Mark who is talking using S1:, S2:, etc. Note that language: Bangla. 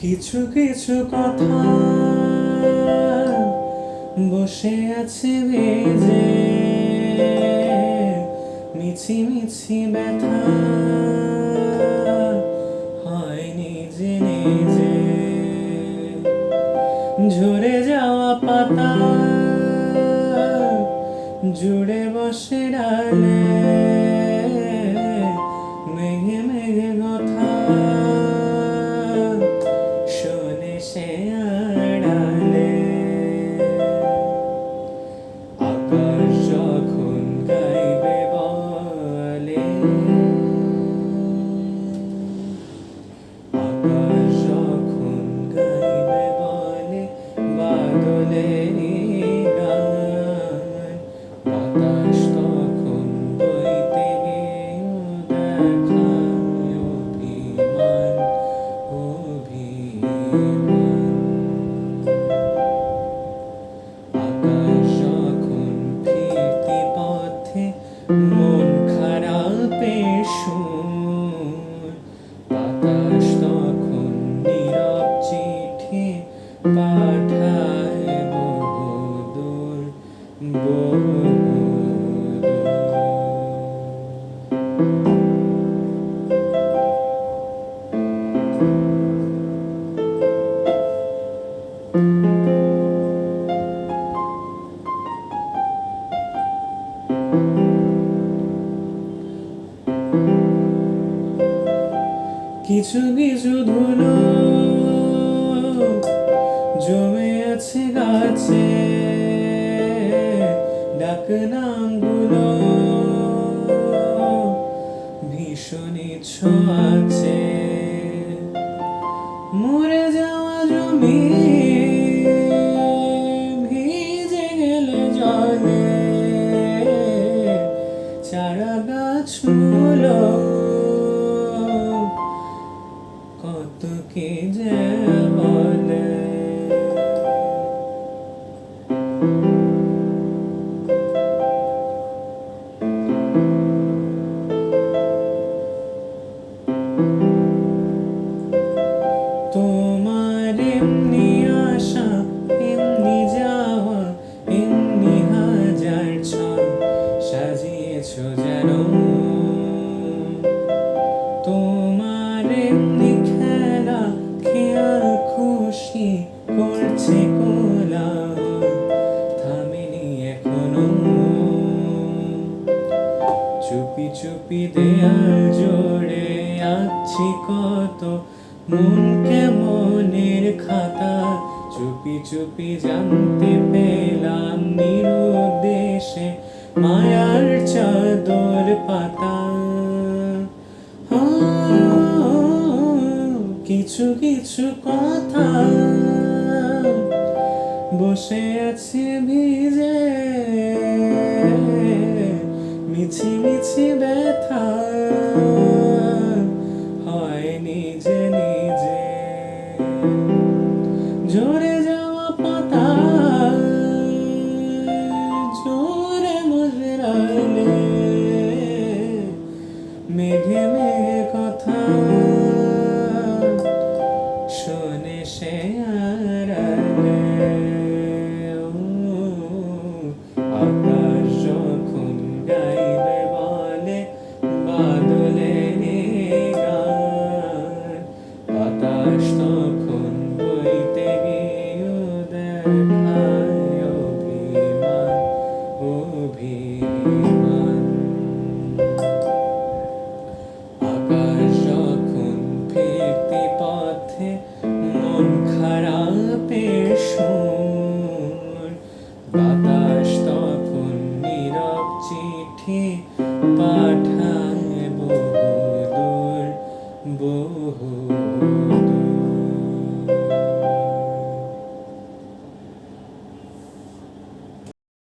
S1: কিছু কিছু কথা বসে আছে ভেজে, মিছি মিছি ব্যথা হয় নিজে নিজে। ঝরে যাওয়া পাতা জুড়ে বসে ডালে, মেঘে মেঘে কথা শোনে সে আড়ালে। আকাশ যখন গাইবে বলে, আকাশ যখন গাইবে বলে বাদলেরই গান, বাতাস তখন বইতে গিয়েও দেখায় অভিমান অভিমান। আকাশ যখন ফিরতি পথে মন খারাপের সুর, বাতাস তখন নীরব চিঠি পাঠায় বহুদূর বহুদূর। কিছু কিছু ধুলো জমে আছে গাছে, ডাক নামগুলো ভীষণ ছোঁয়াছে। মরে যাওয়া জমি ভিজে গেলে জলে, চারা গাছগুলো কত কে যে বলে। তোমার এমনি আসা এমনি যাওয়া, এমনি হাজার ছল সাজিয়েছ যেন। তোমার এমনি খেলা খেয়াল খুশি করছে কোলাহল, থামেনি এখনো। চুপি চুপি দেয়াল জোড়ে আঁকছি কত মনকে মনের খাতা, চুপি চুপি জানতে পেলাম নিরুদ্দেশে মায়ার চাদর পাতা। কিছু কিছু কথা বসে আছে ভিজে, মিছি মিছি ব্যথা হয় নিজে নিজে। ঝরে যাওয়া পাতা জোরে মুজরালে, মেঘে মেঘে কথা শোনে সে আড়ালে। আকাশ যখন গাইবে বলে বাদলেরই গান, বাতাস তখন বইতে গিয়েও দেখা